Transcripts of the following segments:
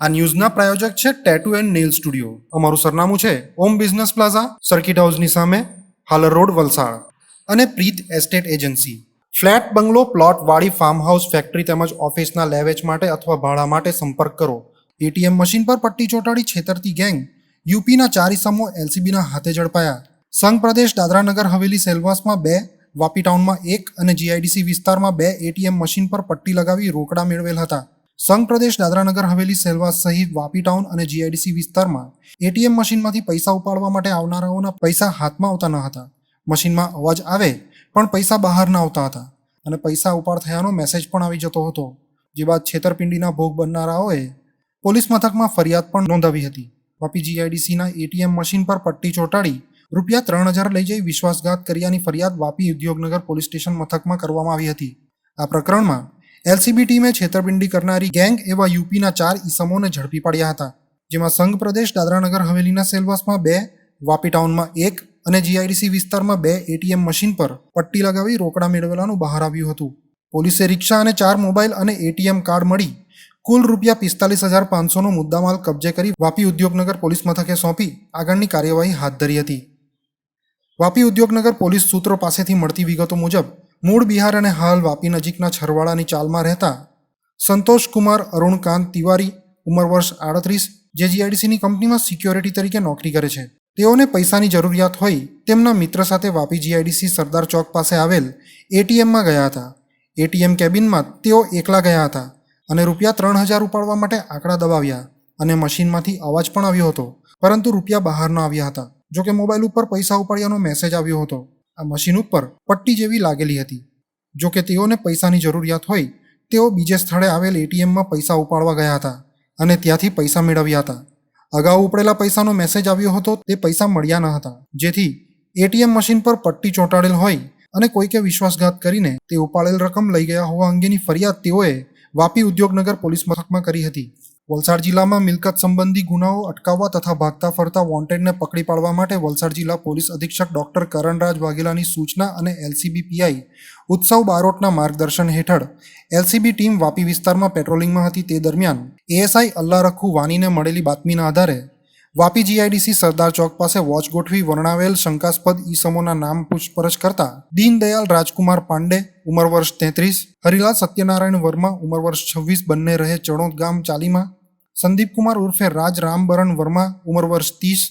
આ ન્યૂઝના પ્રાયોજક છે tattoo and nail studio. અમારું સરનામું છે ઓમ બિઝનેસ પ્લાઝા, સર્કિટ હાઉસની સામે, હાલર રોડ, વલસાડ. અને પ્રીત એસ્ટેટ એજન્સી. ફ્લેટ, બંગલો, પ્લોટ, વાડી, ફાર્મ હાઉસ, ફેક્ટરી તેમજ ઓફિસના લેવેચ માટે અથવા ભાડા માટે સંપર્ક કરો. એટીએમ મશીન પર પટ્ટી ચોંટાડી છેતરતી ગેંગ. યુપીના 4 ઇસમો એલસીબીના હાથે ઝડપાયા. સંઘ પ્રદેશ દાદરા નગર હવેલી સેલવાસમાં 2, વાપી ટાઉનમાં 1 અને જીઆઈડીસી વિસ્તારમાં 2 એટીએમ મશીન પર પટ્ટી લગાવી રોકડા મેળવેલ હતા. સંઘ પ્રદેશ દાદરા નગર હવેલી સેલવાસ સહિત વાપી ટાઉન અને જીઆઈડીસી વિસ્તારમાં એટીએમ મશીનમાંથી પૈસા ઉપાડવા માટે આવનારાઓના પૈસા હાથમાં આવતા ન હતા. મશીનમાં અવાજ આવે પણ પૈસા બહાર ન આવતા હતા અને પૈસા ઉપાડ થયાનો મેસેજ પણ આવી જતો હતો. જે બાદ છેતરપિંડીના ભોગ બનનારાઓએ પોલીસ મથકમાં ફરિયાદ પણ નોંધાવી હતી. વાપી જીઆઈડીસીના એટીએમ મશીન પર પટ્ટી ચોંટાડી રૂપિયા 3000 લઈ જઈ વિશ્વાસઘાત કર્યાની ફરિયાદ વાપી ઉદ્યોગનગર પોલીસ સ્ટેશન મથકમાં કરવામાં આવી હતી. આ પ્રકરણમાં એલસીબી ટીમે છેતરપિંડી કરનારી ગેંગ એવા યુપીના 4 ઇસમોને ઝડપી પાડ્યા હતા. જેમાં સંઘ પ્રદેશ દાદરાનગર હવેલીના સેલવાસમાં 2, વાપી ટાઉનમાં 1 અને જીઆઈડીસી વિસ્તારમાં 2 એટીએમ મશીન પર પટ્ટી લગાવી રોકડા મેળવેલાનું બહાર આવ્યું હતું. પોલીસે રિક્ષા અને 4 મોબાઈલ અને એટીએમ કાર્ડ મળી કુલ રૂપિયા 45,500નો મુદ્દામાલ કબજે કરી વાપી ઉદ્યોગનગર પોલીસ મથકે સોંપી આગળની કાર્યવાહી હાથ ધરી હતી. વાપી ઉદ્યોગનગર પોલીસ સૂત્રો પાસેથી મળતી વિગતો મુજબ મૂળ બિહાર અને હાલ વાપી નજીકના છરવાડાની ચાલમાં રહેતા સંતોષ કુમાર અરુણકાંત તિવારી, ઉંમર વર્ષ 38, જે જીઆઈડીસીની કંપનીમાં સિક્યોરિટી તરીકે નોકરી કરે છે. તેઓને પૈસાની જરૂરિયાત હોય તેમના મિત્ર સાથે વાપી જીઆઈડીસી સરદાર ચોક પાસે આવેલ એટીએમમાં ગયા હતા. એટીએમ કેબિનમાં તેઓ એકલા ગયા હતા અને રૂપિયા 3000 ઉપાડવા માટે આંકડા દબાવ્યા અને મશીનમાંથી અવાજ પણ આવ્યો હતો, પરંતુ રૂપિયા બહાર ન આવ્યા હતા. જોકે મોબાઈલ ઉપર પૈસા ઉપાડ્યાનો મેસેજ આવ્યો હતો. આ મશીન ઉપર પટ્ટી જેવી લાગેલી હતી. જોકે તેઓને પૈસાની જરૂરિયાત હોય તેઓ બીજે સ્થળે આવેલ એટીએમમાં પૈસા ઉપાડવા ગયા હતા અને ત્યાંથી પૈસા મેળવ્યા હતા. અગાઉ ઉપડેલા પૈસાનો મેસેજ આવ્યો હતો, તે પૈસા મળ્યા ન હતા. જેથી એટીએમ મશીન પર પટ્ટી ચોંટાડેલ હોય અને કોઈકે વિશ્વાસઘાત કરીને તે ઉપાડેલ રકમ લઈ ગયા હોવા અંગેની ફરિયાદ તેઓએ વાપી ઉદ્યોગનગર પોલીસ મથકમાં કરી હતી. વલસાડ જિલ્લામાં મિલકત સંબંધી ગુનાઓ અટકાવવા તથા ભાગતા ફરતા વોન્ટેડને પકડી પાડવા માટે વલસાડ જિલ્લા પોલીસ અધિક્ષક ડોક્ટર કરણરાજ વાઘેલાની સૂચના અને એલસીબી પીઆઈ ઉત્સવ બારોટના માર્ગદર્શન હેઠળ એલસીબી ટીમ વાપી વિસ્તારમાં પેટ્રોલિંગમાં હતી. તે દરમિયાન એએસઆઈ અલ્લા રખુ વાનીને મળેલી બાતમીના આધારે વાપી જીઆઈડીસી સરદાર ચોક પાસે વોચ ગોઠવી વર્ણવેલ શંકાસ્પદ ઈસમોના નામ પૂછપરછ કરતા દીનદયાલ રાજકુમાર પાંડે, ઉંમર વર્ષ 33, હરિલાલ સત્યનારાયણ વર્મા, ઉંમર વર્ષ 26, બંને રહે ચણોદ ગામ ચાલીમાં, સંદીપ કુમાર ઉર્ફે રાજ રામબરણ વર્મા, ઉંમર વર્ષ 30,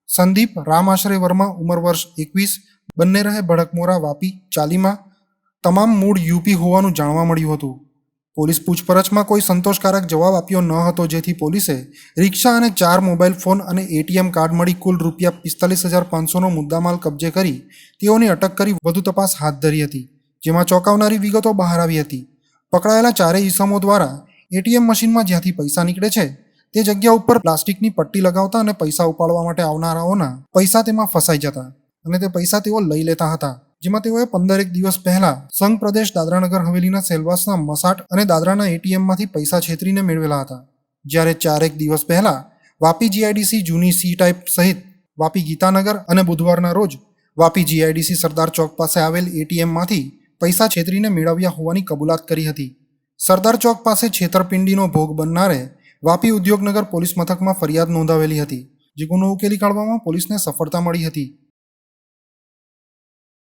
સંદીપ રામાશ્રય વર્મા, ઉંમર વર્ષ 21, બંને રહે ભડકમોરા વાપી ચાલીમાં, તમામ મૂળ યુપી હોવાનું જાણવા મળ્યું હતું. પોલીસ પૂછપરછમાં કોઈ સંતોષકારક જવાબ આપ્યો ન હતો, જેથી પોલીસે રિક્ષા અને 4 મોબાઈલ ફોન અને એટીએમ કાર્ડ મળી કુલ રૂપિયા 45,500નો મુદ્દામાલ કબજે કરી તેઓની અટક કરી વધુ તપાસ હાથ ધરી હતી. જેમાં ચોંકાવનારી વિગતો બહાર આવી હતી. પકડાયેલા 4 ઇસમો દ્વારા એટીએમ મશીનમાં જ્યાંથી પૈસા નીકળે છે તે જગ્યા ઉપર પ્લાસ્ટિકની પટ્ટી લગાવતા અને પૈસા ઉપાડવા માટે આવનારાઓના પૈસા તેમાં ફસાઈ જતા અને તે પૈસા તેઓ લઈ લેતા હતા. જેમાં તેઓએ 15 દિવસ પહેલા સંઘ પ્રદેશ દાદરાનગર હવેલીના સેલવાસના મસાટ અને દાદરાના એટીએમમાંથી પૈસા છેતરીને મેળવેલા હતા. જ્યારે 4 દિવસ પહેલા વાપી જીઆઈડીસી જૂની સી ટાઈપ સહિત વાપી ગીતાનગર અને બુધવારના રોજ વાપી જીઆઈડીસી સરદાર ચોક પાસે આવેલ એટીએમમાંથી પૈસા છેતરીને મેળવ્યા હોવાની કબૂલાત કરી હતી. સરદાર ચોક પાસે છેતરપિંડીનો ભોગ બનનારે વાપી ઉદ્યોગનગર પોલીસ મથકમાં ફરિયાદ નોંધાવેલી હતી, જે ગુનો ઉકેલી કાઢવામાં પોલીસને સફળતા મળી હતી.